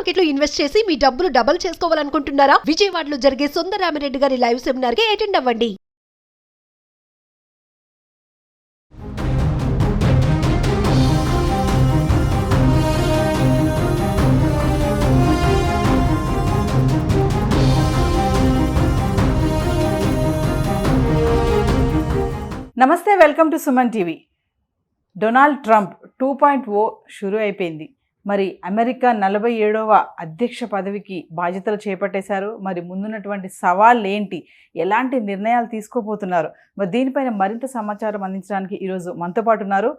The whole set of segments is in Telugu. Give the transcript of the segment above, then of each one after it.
మార్కెట్ లో ఇన్వెస్ట్ చేసి మీ డబ్బులు డబుల్ చేసుకోవాలనుకుంటున్నారా? విజయవాడలో జరిగే సుందరరామిరెడ్డి గారి లైవ్ సెమినార్ కి అటెండ్ అవ్వండి. నమస్తే, welcome to Suman TV. Donald Trump 2.0 షురూ అయిపోయింది. మరి అమెరికా 47వ అధ్యక్ష పదవికి బాధ్యతలు చేపట్టేశారు. మరి ముందున్నటువంటి సవాళ్ళు ఏంటి, ఎలాంటి నిర్ణయాలు తీసుకోబోతున్నారు, మరి దీనిపైన మరింత సమాచారం అందించడానికి ఈరోజు మనతో పాటు ఉన్నారు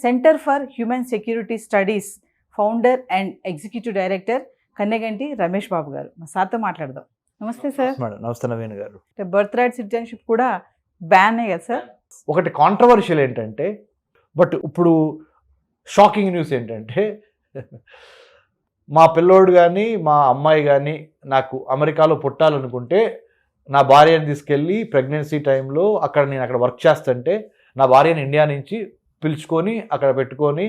centre for human security studies founder and executive director Kanneganti Ramesh Babu garu. మా సార్తో మాట్లాడదాం. నమస్తే సార్. నమస్తే నవీన్ గారు. బర్త్ రైట్ సిటిజన్షిప్ కూడా బ్యానే కదా సార్? ఒకటి కాంట్రవర్షియల్ ఏంటంటే, బట్ ఇప్పుడు షాకింగ్ న్యూస్ ఏంటంటే, మా పిల్లోడు కానీ మా అమ్మాయి కానీ నాకు అమెరికాలో పుట్టాలనుకుంటే నా భార్యను తీసుకెళ్ళి ప్రెగ్నెన్సీ టైంలో నేను అక్కడ వర్క్ చేస్తుంటే నా భార్యను ఇండియా నుంచి పిలుచుకొని అక్కడ పెట్టుకొని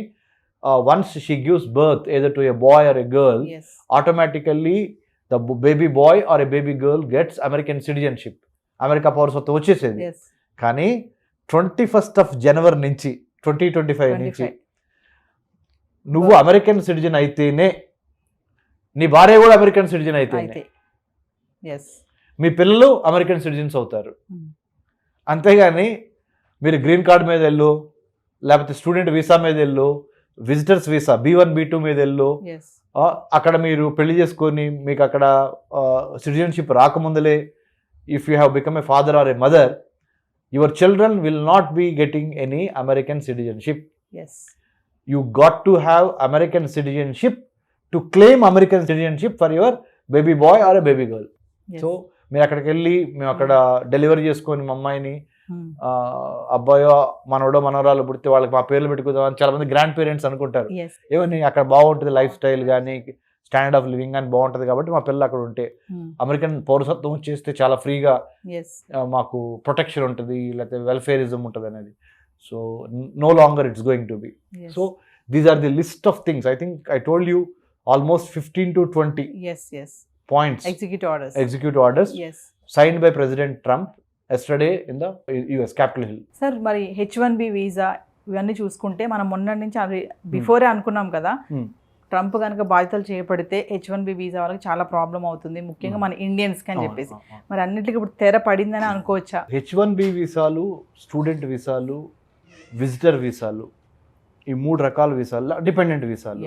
once she gives birth either to a boy or a girl, automatically the baby boy or a baby girl gets American citizenship, America పౌరసత్వం వచ్చేసేది. కానీ 21 జనవరి నుంచి 2025 నుంచి నువ్వు అమెరికన్ సిటిజన్ అయితేనే నీ భార్య కూడా అమెరికన్ సిటిజన్ అయితేనే మీ పిల్లలు అమెరికన్ సిటిజన్స్ అవుతారు. అంతేగాని మీరు గ్రీన్ కార్డ్ మీద వెళ్ళు, లేకపోతే స్టూడెంట్ వీసా మీద వెళ్ళు, విజిటర్స్ వీసా B1 B2 మీద వెళ్ళు, అక్కడ మీరు పెళ్లి చేసుకొని మీకు అక్కడ citizenship రాకముందలే if you have become a father or a mother, your children will not be getting any American citizenship. You got to have American citizenship to claim American citizenship for your baby boy or a baby girl. So మీరు అక్కడికి వెళ్ళి మేము అక్కడ డెలివరీ చేసుకొని మా అమ్మాయిని అబ్బాయో మనవడో మనవరాలు పుడితే వాళ్ళకి మా పేర్లు పెట్టుకుందామని చాలా మంది గ్రాండ్ పేరెంట్స్ అనుకుంటారు. ఏమని అక్కడ బాగుంటుంది, లైఫ్ స్టైల్ కానీ స్టాండర్డ్ ఆఫ్ లివింగ్ అని బాగుంటుంది కాబట్టి మా పిల్లలు అక్కడ ఉంటే అమెరికన్ పౌరసత్వం చేస్తే చాలా ఫ్రీగా మాకు ప్రొటెక్షన్ ఉంటుంది, లేకపోతే వెల్ఫేరిజం ఉంటుంది అనేది. So no longer it's going to be. So these are the list of things. I think I told you almost 15 to 20 points, executive orders signed by President Trump yesterday in the US Capitol Hill. Sir, మరి H1B వీసా ఇవన్నీ చూసుకుంటే మనం మొన్న నుంచి అది బిఫోరే అనుకున్నాం కదా, ట్రంప్ కనుక బాధ్యతలు చేపడితే H1B వీసా వాళ్ళకి చాలా ప్రాబ్లం అవుతుంది, ముఖ్యంగా మన ఇండియన్స్కి అని చెప్పేసి. మరి అన్నిటికీ ఇప్పుడు తెర పడిందని అనుకోవచ్చా? H1B వీసాలు, స్టూడెంట్ వీసాలు, విజిటర్ వీసాలు, ఈ 3 రకాల వీసాలు, డిపెండెంట్ వీసాలు,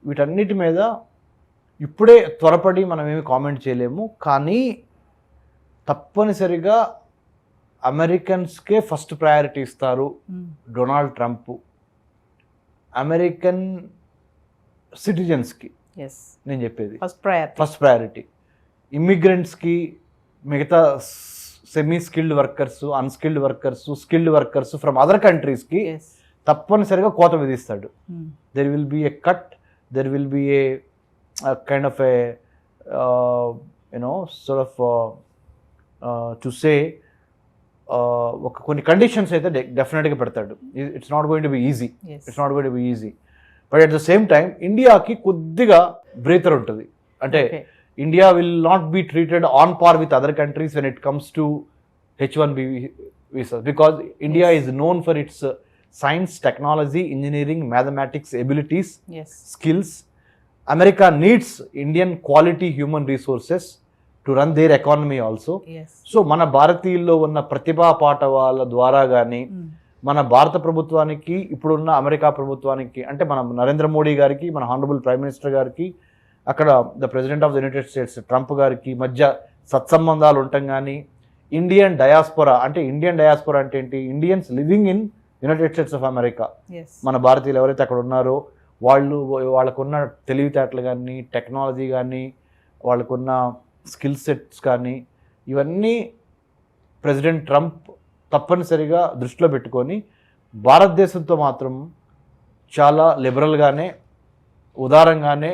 వీటన్నిటి మీద ఇప్పుడే త్వరపడి మనం ఏమి కామెంట్ చేయలేము. కానీ తప్పనిసరిగా అమెరికన్స్కే ఫస్ట్ ప్రయారిటీ ఇస్తారు డొనాల్డ్ ట్రంప్. అమెరికన్ సిటిజన్స్కి నేను చెప్పేది ఫస్ట్ ప్రయారిటీ. ఇమ్మిగ్రెంట్స్కి, మిగతా semi skilled workers, unskilled workers, skilled workers from other కంట్రీస్కి తప్పనిసరిగా కోత విధిస్తాడు. There will be a cut, there will be a kind of a sort of to say ఒక కొన్ని కండిషన్స్ అయితే డెఫినెట్గా పెడతాడు. It's not going to be easy. But at the same time ఇండియాకి కొద్దిగా బ్రేతర్ ఉంటుంది. అంటే India will not be treated on par with other countries when it comes to H1B visas, because India is known for its science, technology, engineering, mathematics abilities, skills. America needs Indian quality human resources to run their economy also. So మన భారతీయుల్లో ఉన్న ప్రతిభా పాఠవాల ద్వారా కానీ మన భారత ప్రభుత్వానికి, ఇప్పుడున్న అమెరికా ప్రభుత్వానికి, అంటే మన నరేంద్ర మోడీ గారికి, మన హానరబుల్ ప్రైమ్ మినిస్టర్ గారికి, అక్కడ the president of the United states Trump గారికి మధ్య సత్సంబంధాలు ఉండటం కానీ, ఇండియన్ డయాస్పోరా అంటే ఏంటి, Indians living in United states of America, మన భారతీయులు ఎవరైతే అక్కడ ఉన్నారో వాళ్ళకున్న తెలివితేటలు కానీ, టెక్నాలజీ కానీ, వాళ్ళకున్న స్కిల్ సెట్స్ కానీ, ఇవన్నీ ప్రెసిడెంట్ ట్రంప్ తప్పనిసరిగా దృష్టిలో పెట్టుకొని భారతదేశంతో మాత్రం చాలా లిబరల్గానే, ఉదారంగానే,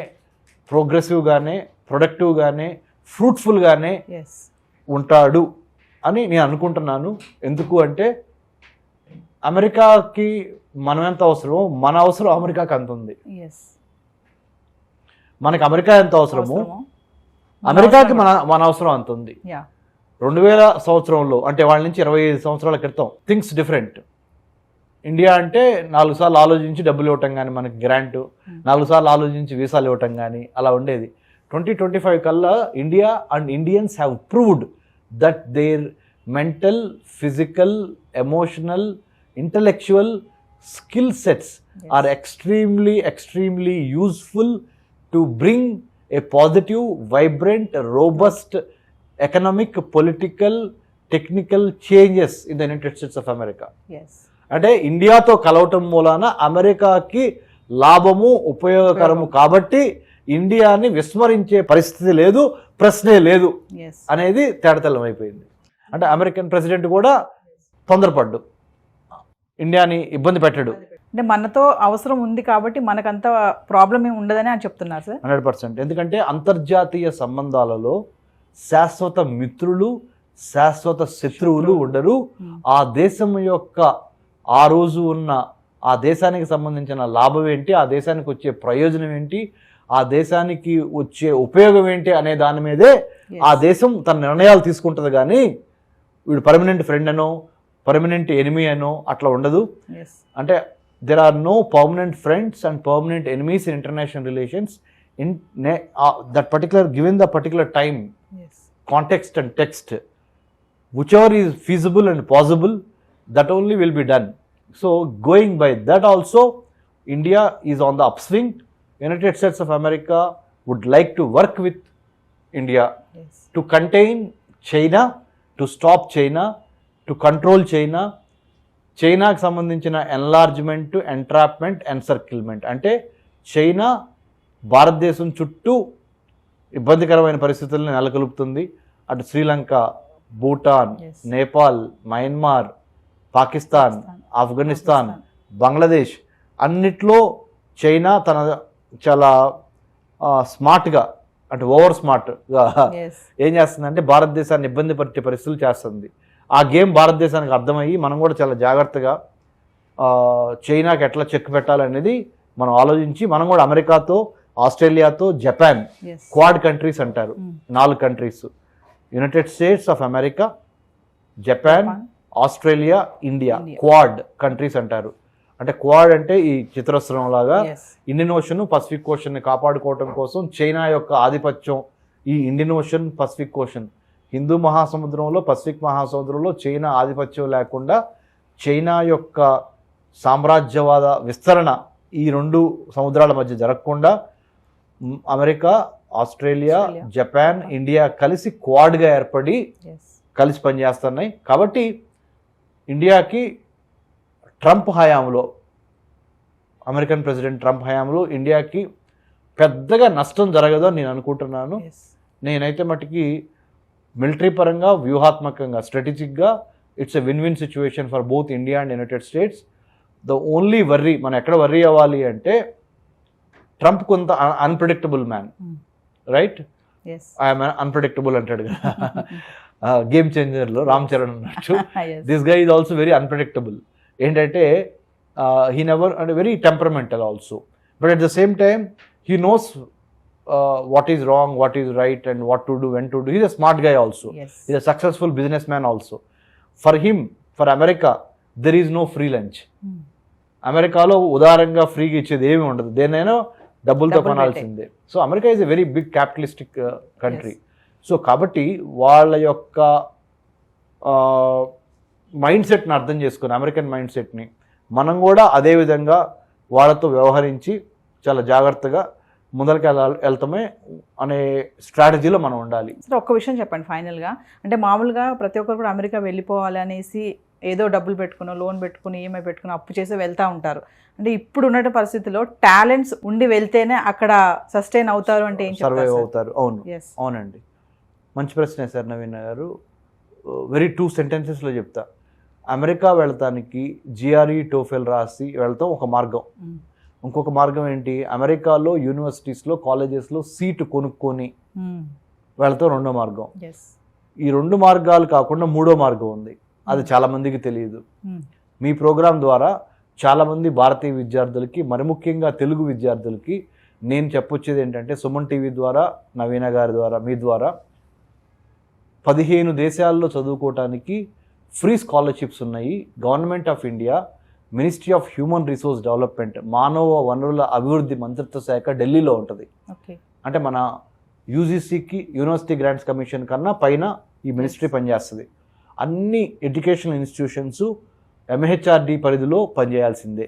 ప్రోగ్రెసివ్గానే, ప్రొడక్టివ్గానే, ఫ్రూట్ఫుల్గానే ఉంటాడు అని నేను అనుకుంటున్నాను. ఎందుకు అంటే అమెరికాకి మనం ఎంత అవసరమో మన అవసరం అమెరికాకి అంత ఉంది. మనకి అమెరికా ఎంత అవసరమో అవసరమో, అమెరికాకి మన అవసరం అంత ఉంది. యా 2000 సంవత్సరంలో అంటే వాళ్ళ నుంచి 25 సంవత్సరాల క్రితం థింగ్స్ డిఫరెంట్. ఇండియా అంటే 4 సార్లు ఆలోచించి డబ్బులు ఇవ్వటం కానీ, మనకి గ్రాంట్ 4 సార్లు ఆలోచించి వీసాలు ఇవ్వటం కానీ అలా ఉండేది. 2025 కల్లా India and Indians have proved that their mental, physical, emotional, intellectual skill sets are extremely useful to bring a positive, vibrant, robust economic, political, technical changes in the United States of America. Yes అంటే ఇండియాతో కలవటం మూలాన అమెరికాకి లాభము, ఉపయోగకరము కాబట్టి ఇండియాని విస్మరించే పరిస్థితి లేదు, ప్రశ్నే లేదు ఎస్ అనేది తేటతెల్లం అయిపోయింది. అంటే అమెరికన్ ప్రెసిడెంట్ కూడా తొందరపడ్డు, ఇండియాని ఇబ్బంది పెట్టాడు. అంటే మనతో అవసరం ఉంది కాబట్టి మనకంత ప్రాబ్లం ఏమి ఉండదని అని చెప్తున్నారు సార్. 100%. ఎందుకంటే అంతర్జాతీయ సంబంధాలలో శాశ్వత మిత్రులు, శాశ్వత శత్రువులు ఉండరు. ఆ దేశం యొక్క ఆ రోజు ఉన్న ఆ దేశానికి సంబంధించిన లాభం ఏంటి, ఆ దేశానికి వచ్చే ప్రయోజనం ఏంటి, ఆ దేశానికి వచ్చే ఉపయోగం ఏంటి అనే దాని మీదే ఆ దేశం తన నిర్ణయాలు తీసుకుంటుంది. కానీ వీడు పర్మనెంట్ ఫ్రెండ్ అనో పర్మనెంట్ ఎనిమీ అనో అట్లా ఉండదు. ఎస్ అంటే there are no permanent friends and permanent enemies in international relations in that particular, given the particular time, yes context and text, whichever is feasible and possible, that only will be done. So going by that also, India is on the upswing. United States of America would like to work with India yes to contain China, to stop China, to control China. చైనాకు సంబంధించిన ఎన్లార్జ్మెంట్, ఎంట్రాప్మెంట్, ఎన్సర్కిల్మెంట్ అంటే చైనా భారతదేశం చుట్టూ ఇబ్బందికరమైన పరిస్థితులను నెలకొల్పుతుంది. అటు శ్రీలంక, భూటాన్, Yes. నేపాల్, మయన్మార్, పాకిస్తాన్, ఆఫ్ఘనిస్తాన్, బంగ్లాదేశ్ అన్నిట్లో చైనా తన చాలా స్మార్ట్గా అంటే ఓవర్ స్మార్ట్గా ఎస్ ఏం చేస్తుందంటే భారతదేశాన్ని ఇబ్బంది పట్టే పరిస్థితులు చేస్తుంది. ఆ గేమ్ భారతదేశానికి అర్థమయ్యి మనం కూడా చాలా జాగ్రత్తగా చైనాకి ఎట్లా చెక్ పెట్టాలనేది మనం ఆలోచించి మనం కూడా అమెరికాతో, ఆస్ట్రేలియాతో, జపాన్, ఎస్ క్వాడ్ కంట్రీస్ అంటారు 4 countries, United states of America, Japan, Australia, India, quad countries అంటారు. అంటే క్వాడ్ అంటే ఈ చిత్రస్రం లాగా ఎస్ ఇండియన్ ఓషన్, పసిఫిక్ ఓషన్ని కాపాడుకోవటం కోసం చైనా యొక్క ఆధిపత్యం ఈ Indian ocean, Pacific ocean, Hindu మహాసముద్రంలో, పసిఫిక్ మహాసముద్రంలో చైనా ఆధిపత్యం లేకుండా చైనా యొక్క సామ్రాజ్యవాద విస్తరణ ఈ 2 సముద్రాల మధ్య జరగకుండా అమెరికా, ఆస్ట్రేలియా, జపాన్, ఇండియా కలిసి క్వాడ్గా ఏర్పడి ఎస్ కలిసి పనిచేస్తున్నాయి. కాబట్టి ఇండియాకి ట్రంప్ హయాంలో, అమెరికన్ ప్రెసిడెంట్ ట్రంప్ హయాంలో ఇండియాకి పెద్దగా నష్టం జరగదు అని నేను అనుకుంటున్నాను. ఎస్ నేనైతే మటుకి మిలిటరీ పరంగా, వ్యూహాత్మకంగా, స్ట్రాటజిక్గా it's a win win situation for both India and United States. The only worry, మనం ఎక్కడ వర్రీ అవ్వాలి అంటే ట్రంప్ కొంత unpredictable man, right? Yes I'm unpredictable అంటాడు కదా గేమ్ చేంజర్లో రామ్ చరణ్ అన్నట్టు. Yes this guy is also very unpredictable. ఏంటంటే హీ నెవర్ అంటే very temperamental also, but at the same time he knows what is wrong, what is right, and what to do, when to do. He's a smart guy also. Yes. He's a successful businessman also. For him, for America, there is no free lunch. అమెరికాలో ఉదారంగా ఫ్రీగా ఇచ్చేది ఏమి ఉండదు, దేనైనా డబ్బులతో కొనాల్సిందే. So America is a very big capitalistic country. So కాబట్టి వాళ్ళ యొక్క మైండ్ సెట్ని అర్థం చేసుకుని, అమెరికన్ మైండ్ సెట్ని మనం కూడా అదే విధంగా వాళ్ళతో వ్యవహరించి చాలా జాగ్రత్తగా ముందరికి వెళ్తామే అనే స్ట్రాటజీలో మనం ఉండాలి. సార్ ఒక్క విషయం చెప్పండి ఫైనల్గా. అంటే మామూలుగా ప్రతి ఒక్కరు కూడా అమెరికా వెళ్ళిపోవాలి అనేసి ఏదో డబ్బులు పెట్టుకుని, లోన్ పెట్టుకుని, ఈఎంఐ పెట్టుకుని, అప్పు చేసి వెళ్తూ ఉంటారు. అంటే ఇప్పుడు ఉన్న పరిస్థితుల్లో టాలెంట్స్ ఉండి వెళ్తేనే అక్కడ సస్టైన్ అవుతారు అంటే ఏం సర్వైవ్ అవుతారు. అవును, ఎస్ అవునండి, మంచి ప్రశ్నే సార్ నవీన్ గారు. వెరీ 2 సెంటెన్సెస్లో చెప్తా. అమెరికా వెళ్తానికి జిఆర్ఈ, టోఫెల్ రాసి వెళ్తాం ఒక మార్గం. ఇంకొక మార్గం ఏంటి, అమెరికాలో యూనివర్సిటీస్లో, కాలేజెస్లో సీటు కొనుక్కొని వెళ్తాం రెండో మార్గం. ఎస్ ఈ 2 మార్గాలు కాకుండా 3వ మార్గం ఉంది, అది చాలామందికి తెలియదు. మీ ప్రోగ్రాం ద్వారా చాలామంది భారతీయ విద్యార్థులకి, మరి ముఖ్యంగా తెలుగు విద్యార్థులకి నేను చెప్పొచ్చేది ఏంటంటే సుమన్ టీవీ ద్వారా, నవీన గారి ద్వారా, మీ ద్వారా 15 దేశాల్లో చదువుకోవటానికి ఫ్రీ స్కాలర్షిప్స్ ఉన్నాయి. Government of India, ministry of human resource development, మానవ వనరుల అభివృద్ధి మంత్రిత్వ శాఖ ఢిల్లీలో ఉంటుంది. ఓకే. అంటే మన యూజీసీకి, యూనివర్సిటీ గ్రాంట్స్ కమిషన్ కన్నా పైన ఈ మినిస్ట్రీ పనిచేస్తుంది. అన్ని ఎడ్యుకేషనల్ ఇన్స్టిట్యూషన్స్ ఎంహెచ్ఆర్డి పరిధిలో పనిచేయాల్సిందే.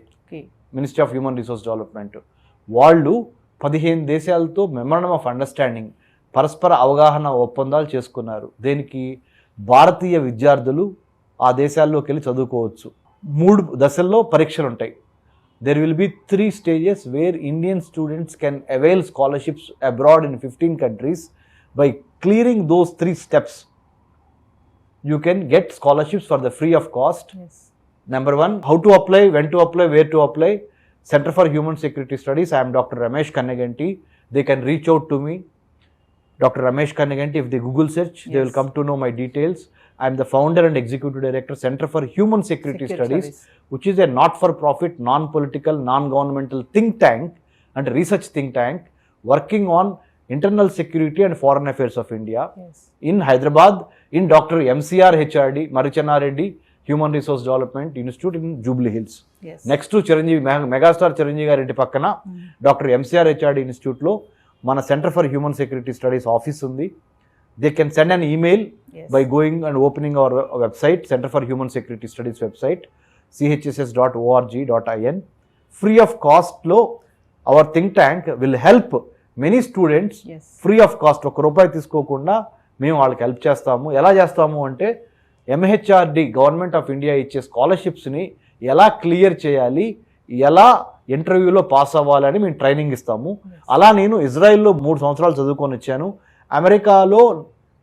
Ministry of human resource development వాళ్ళు 15 దేశాలతో మెమరాండం ఆఫ్ అండర్స్టాండింగ్, పరస్పర అవగాహన ఒప్పందాలు చేసుకున్నారు. దేనికి? భారతీయ విద్యార్థులు ఆ దేశాల్లోకి వెళ్ళి చదువుకోవచ్చు. 3 దశల్లో పరీక్షలు ఉంటాయి. There will be 3 stages where Indian students can avail scholarships abroad in 15 countries. By clearing those 3 steps, you can get scholarships for the free of cost. Yes. Number 1, how to apply, when to apply, where to apply. Center for Human Security Studies. I am Dr. Ramesh Kannaganti. They can reach out to me. Dr. Ramesh Kannaganti, if they Google search, they will come to know my details. I am the founder and executive director, Center for Human Security Studies, which is a not-for-profit, non-political, non-governmental think tank and research think tank working on internal security and foreign affairs of India. Yes. In Hyderabad, in Dr. MCR HRD, Marichana Reddy, Human Resource Development Institute in Jubilee Hills. Yes. Next to Chiranjeevi, Megastar Chiranjeevi గారి ఇంటి పక్కన డాక్టర్ ఎంసీఆర్ హెచ్ఆర్డి ఇన్స్టిట్యూట్లో మన centre for human security studies office ఉంది. They can send an email by going and opening our website, Center for Human Security Studies website, chss.org.in. Free of cost lo our think tank will help many students. Yes. Free of cost, ఒక రూపాయి తీసుకోకుండా మేము వాళ్ళకి హెల్ప్ చేస్తాము. ఎలా చేస్తాము అంటే ఎంహెచ్ఆర్డి, గవర్నమెంట్ ఆఫ్ ఇండియా ఇచ్చే స్కాలర్షిప్స్ని ఎలా క్లియర్ చేయాలి, ఎలా ఇంటర్వ్యూలో పాస్ అవ్వాలని మేము ట్రైనింగ్ ఇస్తాము. అలా నేను ఇజ్రాయెల్లో 3 సంవత్సరాలు చదువుకొని వచ్చాను. అమెరికాలో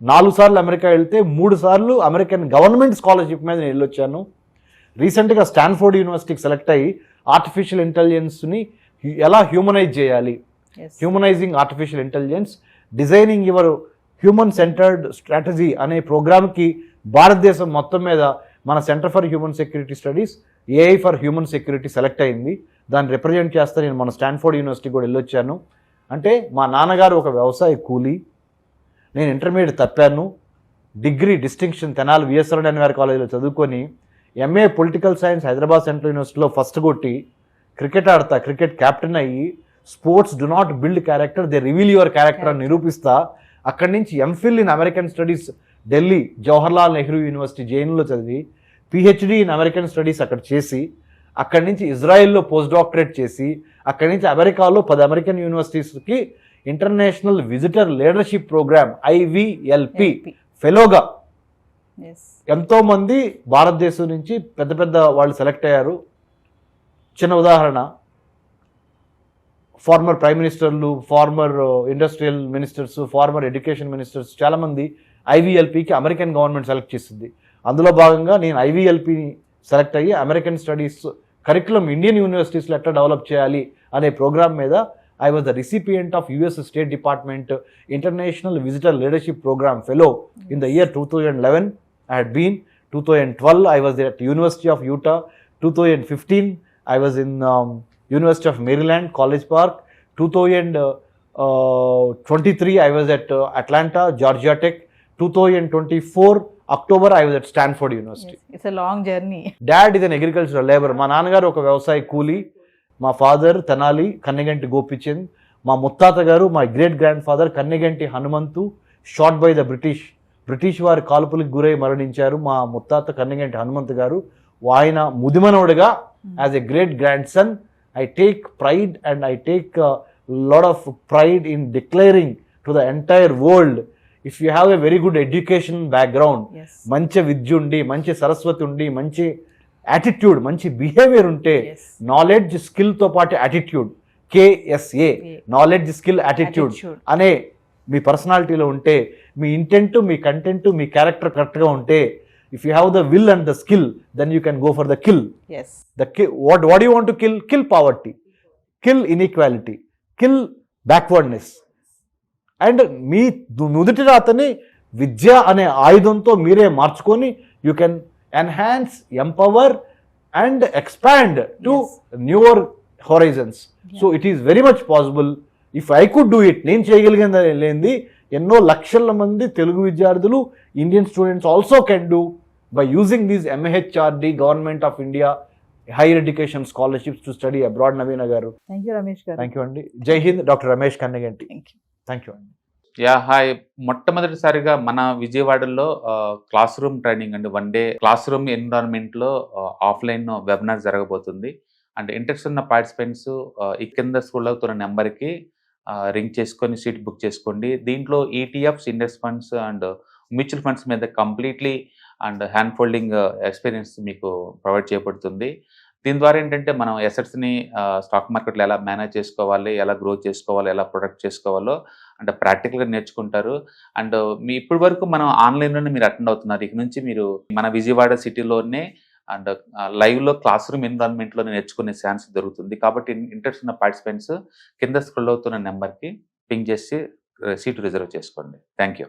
4 సార్లు అమెరికా వెళ్తే 3 సార్లు అమెరికన్ గవర్నమెంట్ స్కాలర్షిప్ మీద నేను వెళ్ళొచ్చాను. రీసెంట్గా స్టాన్ఫోర్డ్ యూనివర్సిటీకి సెలెక్ట్ అయ్యి ఆర్టిఫిషియల్ ఇంటెలిజెన్స్ని ఎలా హ్యూమనైజ్ చేయాలి, humanising artificial intelligence, designing your human centred strategy అనే ప్రోగ్రామ్కి భారతదేశం మొత్తం మీద మన centre for human security studies, AI for human security select అయింది. దాన్ని రిప్రజెంట్ చేస్తే నేను మన స్టాన్ఫోర్డ్ యూనివర్సిటీ కూడా వెళ్ళొచ్చాను. అంటే మా నాన్నగారు ఒక వ్యవసాయ కూలీ, నేను ఇంటర్మీడియట్ తప్పాను, degree distinction Tenali VSR NVR కాలేజీలో చదువుకొని MA political science Hyderabad central యూనివర్సిటీలో ఫస్ట్ కొట్టి క్రికెట్ ఆడతా, క్రికెట్ కెప్టెన్ అయ్యి sports do not build character, they reveal your character అని నిరూపిస్తా. అక్కడి నుంచి MPhil in American studies Delhi Jawaharlal Nehru university జైన్లో చదివి పిహెచ్డి ఇన్ అమెరికన్ స్టడీస్ అక్కడ చేసి, అక్కడి నుంచి ఇజ్రాయెల్లో పోస్ట్ డాక్టరేట్ చేసి, అక్కడి నుంచి అమెరికాలో 10 అమెరికన్ యూనివర్సిటీస్కి international visitor leadership programme IVLP ఫెలోగా ఎంతోమంది భారతదేశం నుంచి పెద్ద పెద్ద వాళ్ళు సెలెక్ట్ అయ్యారు. చిన్న ఉదాహరణ, ఫార్మర్ ప్రైమ్ మినిస్టర్లు, former industrial ministers, former education ministers చాలామంది IVLPకి అమెరికన్ గవర్నమెంట్ సెలెక్ట్ చేసింది. అందులో భాగంగా నేను IVLPని సెలెక్ట్ అయ్యి అమెరికన్ స్టడీస్ కరికులం ఇండియన్ యూనివర్సిటీస్లో ఎట్లా డెవలప్ చేయాలి అనే ప్రోగ్రామ్ మీద I was the recipient of US State Department International Visitor Leadership Program Fellow in the year 2011. I had been 2012. I was at University of Utah. 2015 I was in University of Maryland, College Park. 2023 I was at Atlanta, Georgia Tech. 2024 October I was at Stanford University. Yes, it's a long journey. Dad is an agricultural laborer. మా నాన్నగారు ఒక వ్యవసాయ కూలీ, మా ఫాదర్ తెనాలి కన్నెగంటి గోపిచంద్, మా ముత్తాత గారు మా great grand father Kanneganti Hanumanthu, shot by the British వారి కాల్పులకు గురై మరణించారు. మా ముత్తాత కన్నెగంటి హనుమంతు గారు. ఆయన ముదిమనవుడిగా as a great grand son I take pride and I take lot of pride in declaring to the entire world, if you have a very good education background, మంచి విద్య ఉండి, మంచి సరస్వతి ఉండి, మంచి యాటిట్యూడ్, మంచి బిహేవియర్ ఉంటే, నాలెడ్జ్ స్కిల్తో పాటు attitude, KSA knowledge skill attitude అనే మీ పర్సనాలిటీలో ఉంటే, మీ ఇంటెంట్, మీ కంటెంట్, మీ క్యారెక్టర్ కరెక్ట్గా ఉంటే, if you have the will and the skill, then you can go for the kill. What you want to kill? Kill poverty, kill inequality, kill backwardness. And మీ నుదుటి రాతని విద్య అనే ఆయుధంతో మీరే మార్చుకొని you can enhance, empower and expand to newer horizons. So it is very much possible. If I could do it, నేను చేయగలిగింది లేనిది ఎన్నో లక్షల మంది తెలుగు విద్యార్థులు, Indian students also can do by using these MHRD, government of India higher education scholarships to study abroad. Naveena garu thank you Ramesh garu. Thank you అండి. Jai Hind. Doctor Ramesh Kannaganti. Thank you అండి. హాయ్. మొట్టమొదటిసారిగా మన విజయవాడలో క్లాస్ రూమ్ ట్రైనింగ్ అండి, 1 డే క్లాస్ రూమ్ ఎన్విరాన్మెంట్లో ఆఫ్లైన్ వెబినార్ జరగబోతుంది. అండ్ ఇంట్రెస్ట్ ఉన్న పార్టిసిపెంట్స్ ఈ కింద స్కూల్ అవుతున్న నెంబర్కి రింగ్ చేసుకొని సీట్ బుక్ చేసుకోండి. దీంట్లో ETFs, index funds and mutual funds మీద completely and hand holding experience మీకు ప్రొవైడ్ చేయబడుతుంది. దీని ద్వారా ఏంటంటే మనం ఎసెట్స్ని స్టాక్ మార్కెట్లో ఎలా మేనేజ్ చేసుకోవాలి, ఎలా గ్రో చేసుకోవాలి, ఎలా ప్రొడక్ట్ చేసుకోవాలో అంటే ప్రాక్టికల్గా నేర్చుకుంటారు. అండ్ మీ ఇప్పటి వరకు మనం ఆన్లైన్లోనే మీరు అటెండ్ అవుతున్నారు. ఇక నుంచి మీరు మన విజయవాడ సిటీలోనే అండ్ లైవ్లో క్లాస్ రూమ్ ఎన్విరాన్మెంట్లో నేర్చుకునే ఛాన్స్ దొరుకుతుంది. కాబట్టి ఇంట్రెస్ట్ ఉన్న పార్టిసిపెంట్స్ కింద స్క్రోల్ అవుతున్న నెంబర్కి పింగ్ చేసి సీటు రిజర్వ్ చేసుకోండి. Thank you.